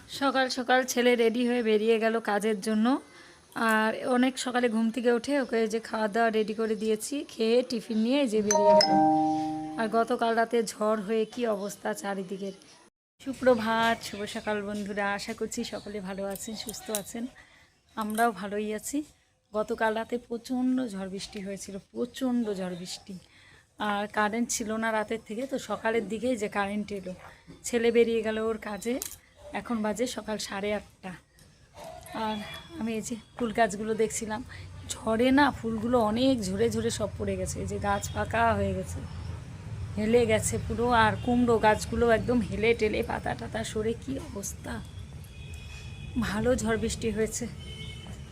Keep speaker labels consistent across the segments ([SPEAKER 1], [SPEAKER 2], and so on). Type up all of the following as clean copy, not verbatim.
[SPEAKER 1] সকাল সকাল ছেলে রেডি হয়ে বেরিয়ে গেল কাজের জন্য। আর অনেক সকালে ঘুম থেকে উঠে ওকে যে খাওয়া দাওয়া রেডি করে দিয়েছি, খেয়ে টিফিন নিয়ে যে বেরিয়ে গেল। আর গতকাল রাতে ঝড় হয়ে কি অবস্থা চারিদিকের। সুপ্রভাত, শুভ সকাল বন্ধুরা। আশা করছি সকলে ভালো আছেন, সুস্থ আছেন। আমরাও ভালোই আছি। গতকাল রাতে প্রচণ্ড ঝড় বৃষ্টি হয়েছিল, প্রচণ্ড ঝড় বৃষ্টি। আর কারেন্ট ছিল না রাতের থেকে, তো সকালের দিকেই যে কারেন্ট এলো। ছেলে বেরিয়ে গেল ওর কাজে। এখন বাজে সকাল 8:30। আর আমি এই যে ফুল গাছগুলো দেখছিলাম, ঝড়ে না ফুলগুলো অনেক ঝরে ঝরে সব পড়ে গেছে। এই যে গাছ ফাঁকা হয়ে গেছে, হেলে গেছে পুরো। আর কুমড়ো গাছগুলো একদম হেলে টেলে পাতা টাতা সরে কি অবস্থা। ভালো ঝড় বৃষ্টি হয়েছে।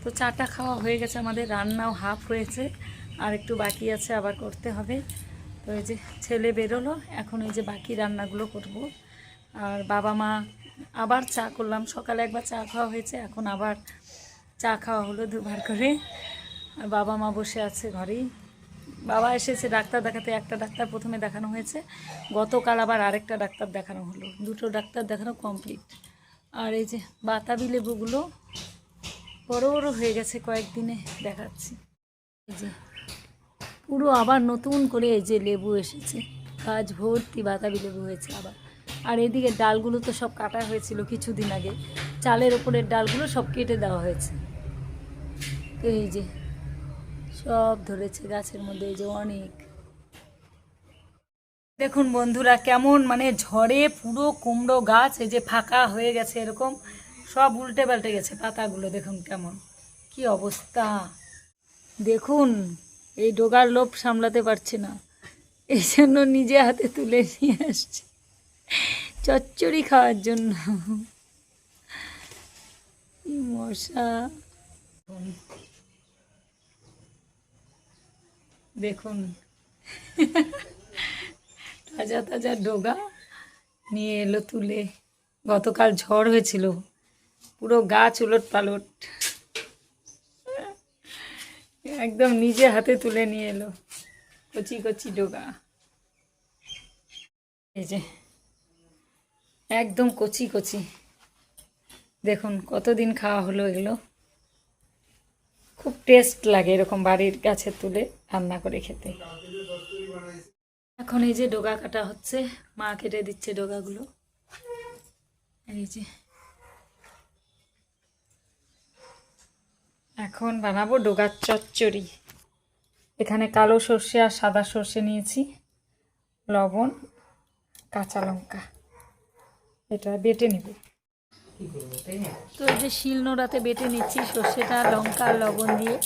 [SPEAKER 1] তো চাটা খাওয়া হয়ে গেছে আমাদের, রান্নাও হাফ হয়েছে, আর একটু বাকি আছে, আবার করতে হবে। তো এই যে ছেলে বেরোলো, এখন এই যে বাকি রান্নাগুলো করব। আর বাবা মা আবার চা করলাম। সকালে একবার চা খাওয়া হয়েছে, এখন আবার চা খাওয়া হলো দুবার করে। আর বাবা মা বসে আছে ঘরেই। বাবা এসেছে ডাক্তার দেখাতে। একটা ডাক্তার প্রথমে দেখানো হয়েছে, গতকাল আবার আরেকটা ডাক্তার দেখানো হলো। দুটো ডাক্তার দেখানো কমপ্লিট। আর এই যে বাতাবি লেবুগুলো বড় বড় হয়ে গেছে, কয়েকদিনে দেখাচ্ছি। এই যে পুরো আবার নতুন করে এই যে লেবু এসেছে, গাছ ভর্তি বাতাবি লেবু হয়েছে আবার। আর এদিকে ডালগুলো তো সব কাটা হয়েছিল কিছুদিন আগে, চালের ওপরের ডালগুলো সব কেটে দেওয়া হয়েছে। তো এই যে সব ধরেছে গাছের মধ্যে, এই যে অনেক। দেখুন বন্ধুরা কেমন মানে ঝড়ে পুরো কুমড়ো গাছ এই যে ফাঁকা হয়ে গেছে, এরকম সব উল্টে পাল্টে গেছে পাতাগুলো। দেখুন কেমন কি অবস্থা। দেখুন এই ডোগার লোভ সামলাতে পারছে না, এই জন্য নিজে হাতে তুলে নিয়ে আসছে চচ্চড়ি খাওয়ার জন্য। কি মশা দেখুন, তাজা তাজা ডোগা নিয়ে এলো তুলে। গতকাল ঝড় হয়েছিল, পুরো গাছ উলট পালট, একদম নিজে হাতে তুলে নিয়ে এলো কচি কচি ডোগা। এই যে একদম কচি কচি। দেখুন কতদিন খাওয়া হলো এগুলো। খুব টেস্ট লাগে এরকম বাড়ির গাছে তুলে রান্না করে খেতে। এখন এই যে ডোগা কাটা হচ্ছে, মা কেটে দিচ্ছে ডোগাগুলো। এই যে এখন বানাবো ডোগার চচ্চড়ি। এখানে কালো সর্ষে আর সাদা সর্ষে নিয়েছি, লবণ, কাঁচা লঙ্কা, এটা বেটে নেব। তো এই যে শিলনোড়াতে বেটে নিচ্ছি সর্ষেটা, লঙ্কা আর লবণ দিয়ে।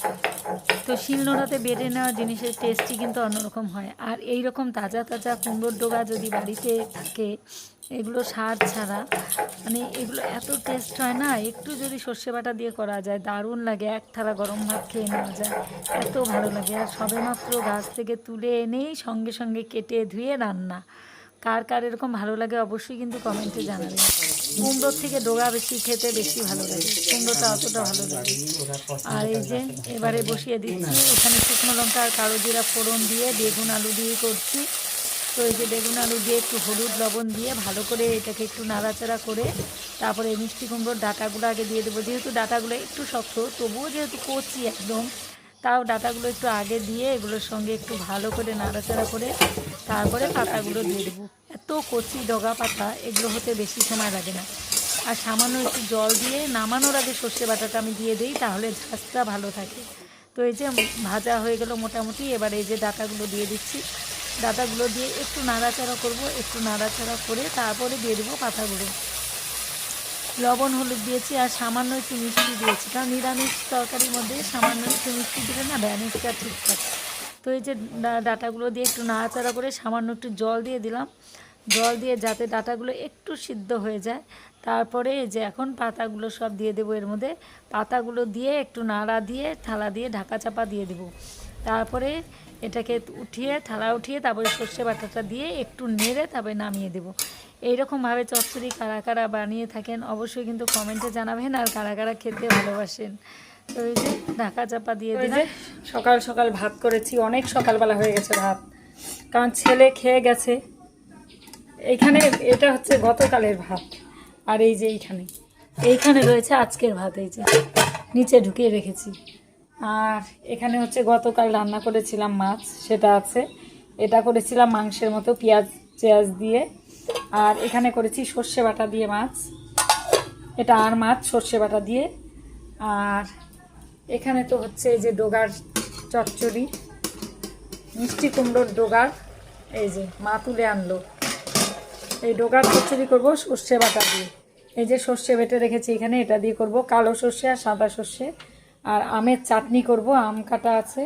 [SPEAKER 1] তো শিলনোড়াতে বেটে নেওয়া জিনিসের টেস্টই কিন্তু অন্যরকম হয়। আর এই রকম তাজা তাজা কুমড়োর ডোগা যদি বাড়িতে থাকে, এগুলো সার ছাড়া, মানে এগুলো এত টেস্ট হয় না। একটু যদি সর্ষে বাটা দিয়ে করা যায় দারুণ লাগে। এক থালা গরম ভাত খেয়ে নেওয়া যায়, এত ভালো লাগে। আর সবেমাত্র গাছ থেকে তুলে এনেই সঙ্গে সঙ্গে কেটে ধুয়ে রান্না। কার কার এরকম ভালো লাগে অবশ্যই কিন্তু কমেন্টে জানাবেন। কুমড়োর থেকে ডোগা বেশি খেতে বেশি ভালো লাগে, কুমড়োটা অতটা ভালো লাগে। আর এই যে এবারে বসিয়ে দিচ্ছি, এখানে শুকনো লঙ্কা আর কালো জিরা ফোড়ন দিয়ে বেগুন আলু দিয়ে করছি। তো এই যে বেগুন আলু দিয়ে একটু হলুদ লবণ দিয়ে ভালো করে এটাকে একটু নাড়াচাড়া করে তারপরে মিষ্টি কুমড়োর ডাঁটাগুলো আগে দিয়ে দেবো। যেহেতু ডাঁটাগুলো একটু শক্ত, তবুও যেহেতু কচি একদম, তাও ডাঁটাগুলো একটু আগে দিয়ে এগুলোর সঙ্গে একটু ভালো করে নাড়াচাড়া করে তারপরে পাতাগুলো দিয়ে দেবো। এত কচি ডগা পাতা, এগুলো হতে বেশি সময় লাগে না। আর সামান্য একটু জল দিয়ে নামানোর আগে সর্ষে বাটাটা আমি দিয়ে দিই, তাহলে ঝাঁজটা ভালো থাকে। তো এই যে ভাজা হয়ে গেল মোটামুটি। এবার এই যে ডাঁটাগুলো দিয়ে দিচ্ছি, ডাঁটাগুলো দিয়ে একটু নাড়াচাড়া করব, একটু নাড়াচাড়া করে তারপরে দিয়ে দেবো পাতাগুলো। লবণ হলুদ দিয়েছি আর সামান্য একটু মিষ্টি দিয়েছি, কারণ নিরামিষ তরকারির মধ্যে সামান্য একটু মিষ্টি দিলে না ব্যালেন্সটা ঠিক থাকে। তো এই যে ডাঁটাগুলো দিয়ে একটু নাড়াচাড়া করে সামান্য একটু জল দিয়ে দিলাম, জল দিয়ে যাতে ডাঁটাগুলো একটু সিদ্ধ হয়ে যায়। তারপরে এই যে এখন পাতাগুলো সব দিয়ে দেবো এর মধ্যে। পাতাগুলো দিয়ে একটু নাড়া দিয়ে থালা দিয়ে ঢাকা চাপা দিয়ে দেবো। তারপরে এটাকে উঠিয়ে থালা উঠিয়ে তারপরে সর্ষে বাটাটা দিয়ে একটু নেড়ে তারপরে নামিয়ে দেবো। এইরকমভাবে চচ্চড়ি কারা কারা বানিয়ে থাকেন অবশ্যই কিন্তু কমেন্টে জানাবেন, আর কারা কারা খেতে ভালোবাসেন। তো এই যে ঢাকা চাপা দিয়ে দিলাম। সকাল সকাল ভাত করেছি, অনেক সকালবেলা হয়ে গেছে ভাত, কারণ ছেলে খেয়ে গেছে। এইখানে এটা হচ্ছে গতকালের ভাত। আর এই যে এইখানে এইখানে রয়েছে আজকের ভাত, এই যে নিচে ঢুকিয়ে রেখেছি। আর এখানে হচ্ছে গতকাল রান্না করেছিলাম মাছ, সেটা আছে। এটা করেছিলাম মাংসের মতো পেঁয়াজ টেয়াজ দিয়ে। আর এখানে করেছি সর্ষে বাটা দিয়ে মাছ, এটা আর মাছ সর্ষে বাটা দিয়ে। আর এখানে তো হচ্ছে এই যে ডোগার চচ্চড়ি, মিষ্টি কুমড়োর ডোগার, এই যে মা তুলে আনলো। এই ডোগার চচ্চড়ি করবো সর্ষে বাটা দিয়ে। এই যে সর্ষে বেটে রেখেছি এখানে, এটা দিয়ে করব কালো সর্ষে আর সাদা সর্ষে। আর আমের চাটনি করব, আম কাটা আছে।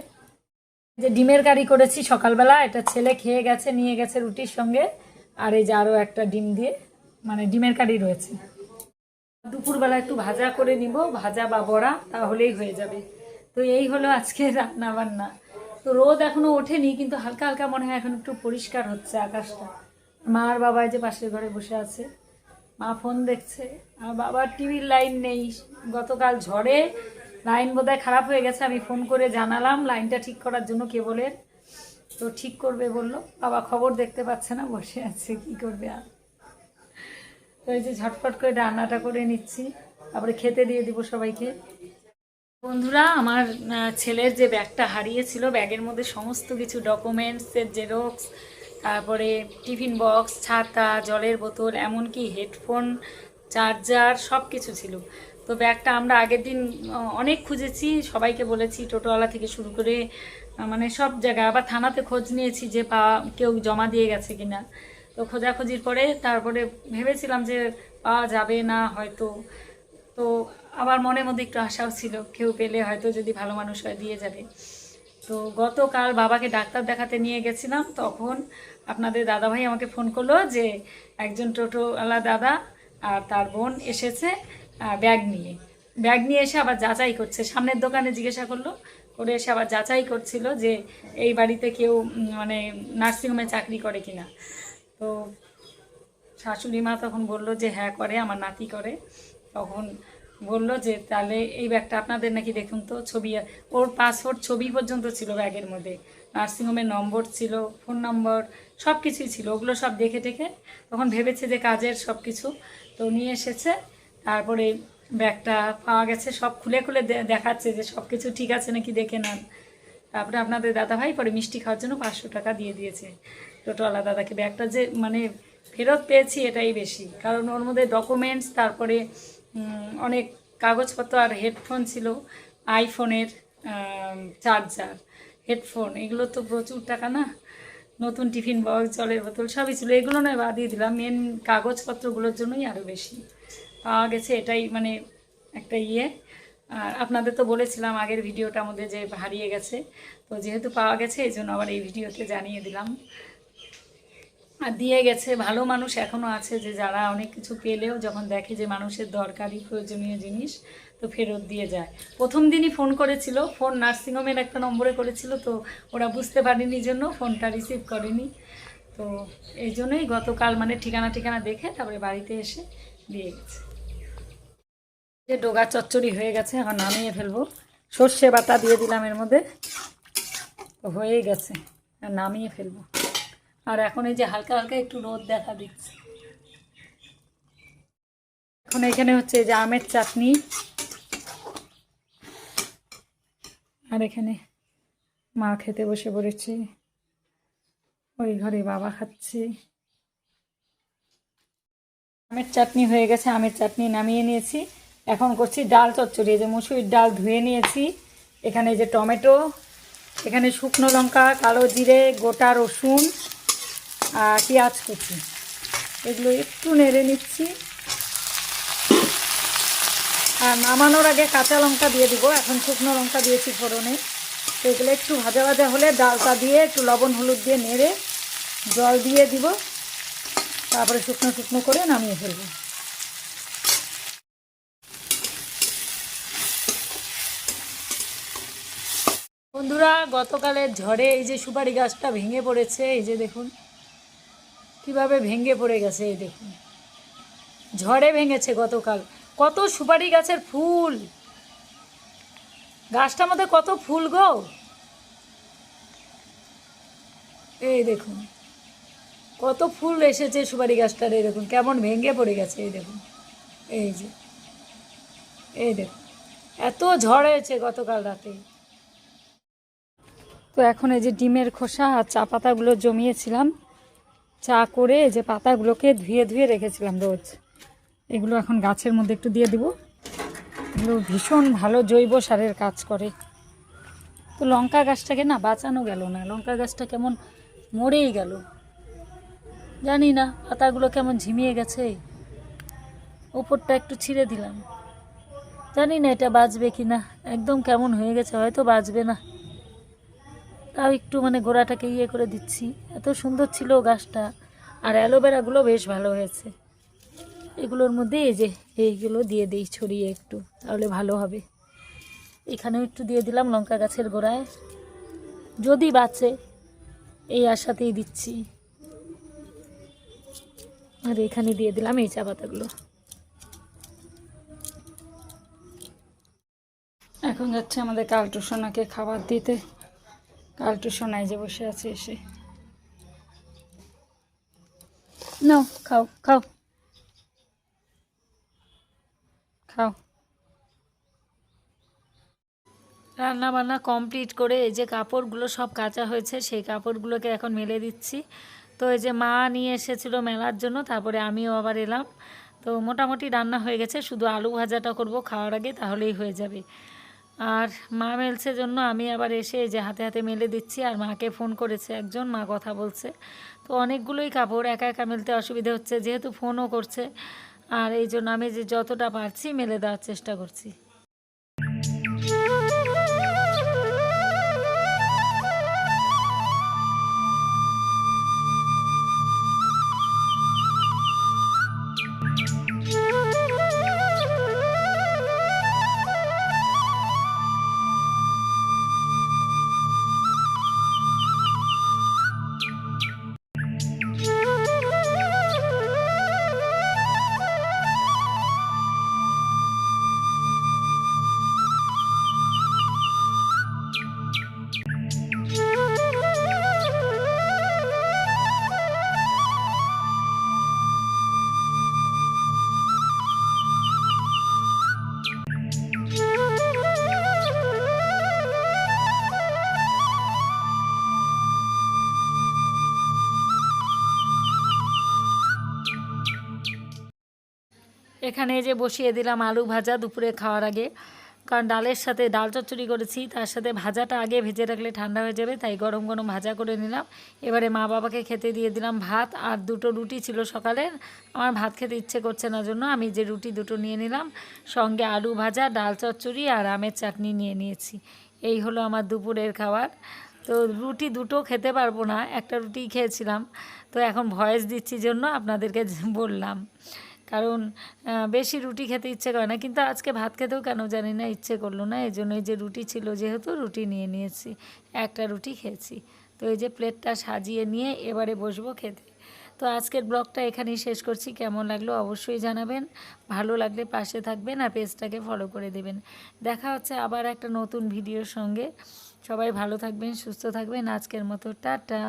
[SPEAKER 1] যে ডিমের কারি করেছি সকালবেলা, এটা ছেলে খেয়ে গেছে, নিয়ে গেছে রুটির সঙ্গে। আর এই যে আরও একটা ডিম দিয়ে মানে ডিমের কারি রয়েছে। দুপুরবেলা একটু ভাজা করে নিব, ভাজা বা বড়া, তাহলেই হয়ে যাবে। তো এই হলো আজকে রান্না বান্না। তো রোদ এখনো ওঠেনি, কিন্তু হালকা হালকা মনে হয় এখন একটু পরিষ্কার হচ্ছে আকাশটা। মা আর বাবা যে পাশের ঘরে বসে আছে, মা ফোন দেখছে। আর বাবার টিভির লাইন নেই, গতকাল ঝড়ে লাইন বোধহয় খারাপ হয়ে গেছে। আমি ফোন করে জানালাম লাইনটা ঠিক করার জন্য কেবলের, তো ঠিক করবে বললো। বাবা খবর দেখতে পাচ্ছে না, বসে আছে, কি করবে আর। তো এই যে ঝটপট করে রান্নাটা করে নিচ্ছি, তারপরে খেতে দিয়ে দিব সবাইকে। বন্ধুরা, আমার ছেলের যে ব্যাগটা হারিয়েছিল, ব্যাগের মধ্যে সমস্ত কিছু ডকুমেন্টসের জেরক্স, তারপরে টিফিন বক্স, ছাতা, জলের বোতল, এমনকি হেডফোন, চার্জার, সব কিছু ছিল। তো ব্যাগটা আমরা আগের দিন অনেক খুঁজেছি, সবাইকে বলেছি, টোটোওয়ালা থেকে শুরু করে মানে সব জায়গায়, আবার থানাতে খোঁজ নিয়েছি যে কেউ জমা দিয়ে গেছে কিনা। তো খোঁজাখুঁজির পরে তারপরে ভেবেছিলাম যে পাওয়া যাবে না হয়তো। তো আবার মনের মধ্যে একটু আশাও ছিল, কেউ পেলে হয়তো যদি ভালো মানুষ হয় দিয়ে যাবে। তো গতকাল বাবাকে ডাক্তার দেখাতে নিয়ে গেছিলাম, তখন আপনাদের দাদাভাই আমাকে ফোন করলো যে একজন টোটোওয়ালা দাদা আর তার বোন এসেছে ব্যাগ নিয়ে এসে আবার যাচাই করছে। সামনের দোকানে জিজ্ঞাসা করলো, করে এসে আবার যাচাই করছিল যে এই বাড়িতে কেউ মানে নার্সিংহোমে চাকরি করে কিনা। তো শাশুড়ি মা তখন বলল যে হ্যাঁ করে, আমার নাতি করে। তখন বলল যে তাহলে এই ব্যাগটা আপনাদের নাকি দেখুন তো, ছবি, ওর পাসপোর্ট ছবি পর্যন্ত ছিল ব্যাগের মধ্যে, নার্সিংহোমের নম্বর ছিল, ফোন নম্বর, সব কিছুই ছিল। ওগুলো সব দেখে টেখে তখন ভেবেছে যে কাজের সব কিছু, তো নিয়ে এসেছে। তারপরে ব্যাগটা পাওয়া গেছে, সব খুলে খুলে দেখাচ্ছে যে সব কিছু ঠিক আছে নাকি দেখে নেন। তারপরে আপনাদের দাদাভাই পরে মিষ্টি খাওয়ার জন্য 500 টাকা দিয়ে দিয়েছে টোটোওয়ালা দাদাকে। ব্যাগটা যে মানে ফেরত পেয়েছি এটাই বেশি, কারণ ওর মধ্যে ডকুমেন্টস, তারপরে অনেক কাগজপত্র, আর হেডফোন ছিল, আইফোনের চার্জার, হেডফোন, এগুলো তো প্রচুর টাকা না। নতুন টিফিন বক্স, জলের বোতল, সবই ছিল। এগুলো নয় বাদিয়ে দিলাম, মেন কাগজপত্রগুলোর জন্যই আরও বেশি পাওয়া গেছে, এটাই মানে একটা ইয়ে। আর আপনাদের তো বলেছিলাম আগের ভিডিওটার মধ্যে যে হারিয়ে গেছে, তো যেহেতু পাওয়া গেছে এই জন্য আবার এই ভিডিওতে জানিয়ে দিলাম। আর দিয়ে গেছে, ভালো মানুষ এখনও আছে যে যারা অনেক কিছু পেলেও যখন দেখে যে মানুষের দরকারি প্রয়োজনীয় জিনিস, তো ফেরত দিয়ে যায়। প্রথম দিনই ফোন করেছিল, ফোন নার্সিংহোমের একটা নম্বরে করেছিল, তো ওরা বুঝতে পারেনি জন্য ফোনটা রিসিভ করেনি। তো এই জন্যই গতকাল মানে ঠিকানা দেখে তারপরে বাড়িতে এসে দিয়ে গেছে। যে ডোগা চচ্চড়ি হয়ে গেছে, এখন নামিয়ে ফেলবো। সর্ষে বাটা দিয়ে দিলাম এর মধ্যে, তো হয়েই গেছে, নামিয়ে ফেলবো। আর এখন এই যে হালকা হালকা একটু রোদ দেখা দিচ্ছে। এখন এখানে হচ্ছে যে আমের চাটনি, আর এখানে মা খেতে বসে পড়েছে, ওই ঘরে বাবা খাচ্ছে। আমের চাটনি হয়ে গেছে, আমের চাটনি নামিয়ে নিয়েছি। এখন করছি ডাল চচ্চড়ি। যে মুসুরির ডাল ধুয়ে নিয়েছি, এখানে যে টমেটো, এখানে শুকনো লঙ্কা, কালো জিরে, গোটা রসুন আর পেঁয়াজ কুচি, এগুলো একটু নেড়ে নিচ্ছি। আর নামানোর আগে কাঁচা লঙ্কা দিয়ে দিব, এখন শুকনো লঙ্কা দিয়েছি ফোড়নে। তো এগুলো একটু ভাজা ভাজা হলে ডালটা দিয়ে একটু লবণ হলুদ দিয়ে নেড়ে জল দিয়ে দিব, তারপরে শুকনো করে নামিয়ে ফেলব। বন্ধুরা, গতকালের ঝড়ে এই যে সুপারি গাছটা ভেঙে পড়েছে, এই যে দেখুন কিভাবে ভেঙে পড়ে গেছে, এই দেখুন ঝড়ে ভেঙেছে গতকাল। কত সুপারি গাছের ফুল, গাছটার মধ্যে কত ফুল গো, এই দেখুন কত ফুল এসেছে সুপারি গাছটার, এই দেখুন কেমন ভেঙে পড়ে গেছে, এই দেখুন, এই যে এই দেখো এত ঝড় হয়েছে গতকাল রাতে। তো এখন এই যে ডিমের খোসা আর চা পাতাগুলো জমিয়েছিলাম, চা করে এই যে পাতাগুলোকে ধুয়ে ধুয়ে রেখেছিলাম রোজ, এগুলো এখন গাছের মধ্যে একটু দিয়ে দিব। এগুলো ভীষণ ভালো জৈব সারের কাজ করে। তো লঙ্কা গাছটাকে না বাঁচানো গেল না, লঙ্কা গাছটা কেমন মরেই গেল, জানি না পাতাগুলো কেমন ঝিমিয়ে গেছে। ওপরটা একটু ছিঁড়ে দিলাম, জানি না এটা বাঁচবে কি না, একদম কেমন হয়ে গেছে, হয়তো বাঁচবে না। তাও একটু মানে গোড়াটাকে ইয়ে করে দিচ্ছি। এত সুন্দর ছিল গাছটা। আর অ্যালোভেরাগুলো বেশ ভালো হয়েছে। এগুলোর মধ্যে এই যে এইগুলো দিয়ে দিই ছড়িয়ে একটু, তাহলে ভালো হবে। এখানেও একটু দিয়ে দিলাম লঙ্কা গাছের গোড়ায়, যদি বাঁচে এই আশাতেই দিচ্ছি। আর এখানে দিয়ে দিলাম এই চা পাতাগুলো। এখন যাচ্ছে আমাদের কালটু সোনাকে খাবার দিতে। কালটু সোনায় যে বসে আছে এসে, নাও খাও খাও খাও। রান্না বান্না কমপ্লিট করে এই যে কাপড়গুলো সব কাচা হয়েছে, সেই কাপড়গুলোকে এখন মেলে দিচ্ছি। তো এই যে মা নিয়ে এসেছিলো মেলার জন্য, তারপরে আমিও আবার এলাম। তো মোটামুটি রান্না হয়ে গেছে, শুধু আলু ভাজাটা করব খাওয়ার আগে, তাহলেই হয়ে যাবে। আর মা মেলছে জন্য আমি আবার এসে এই যে হাতে হাতে মেলে দিচ্ছি। আর মাকে ফোন করেছে একজন, মা কথা বলছে। তো অনেকগুলোই কাপড় একা একা মেলতে অসুবিধা হচ্ছে, যেহেতু ফোনও করছে। আর এই জন্য আমি যে যতটা পারছি মেলে দেওয়ার চেষ্টা করছি। এখানে যে বসিয়ে দিলাম আলু ভাজা দুপুরে খাওয়ার আগে, কারণ ডালের সাথে ডাল চচ্চড়ি করেছি, তার সাথে ভাজাটা আগে ভেজে রাখলে ঠান্ডা হয়ে যাবে, তাই গরম গরম ভাজা করে নিলাম। এবারে মা বাবাকে খেতে দিয়ে দিলাম ভাত, আর দুটো রুটি ছিল সকালের। আমার ভাত খেতে ইচ্ছে করছে না জন্য আমি যে রুটি দুটো নিয়ে নিলাম, সঙ্গে আলু ভাজা, ডাল চচ্চড়ি আর আমের চাটনি নিয়ে নিয়েছি। এই হলো আমার দুপুরের খাবার। তো রুটি দুটো খেতে পারবো না, একটা রুটিই খেয়েছিলাম। তো এখন ভয়েস দিচ্ছি জন্য আপনাদেরকে বললাম, কারণ বেশি রুটি খেতে ইচ্ছে করে না, কিন্তু আজকে ভাত খেতেও কেন জানি না ইচ্ছে করলো না, এই জন্য এই যে রুটি ছিল যেহেতু রুটি নিয়ে নিয়েছি, একটা রুটি খেয়েছি। তো এই যে প্লেটটা সাজিয়ে নিয়ে এবারে বসবো খেতে। তো আজকের ব্লগটা এখানেই শেষ করছি। কেমন লাগলো অবশ্যই জানাবেন, ভালো লাগলে পাশে থাকবেন আর পেজটাকে ফলো করে দেবেন। দেখা হচ্ছে আবার একটা নতুন ভিডিওর সঙ্গে। সবাই ভালো থাকবেন, সুস্থ থাকবেন। আজকের মতো টাটা।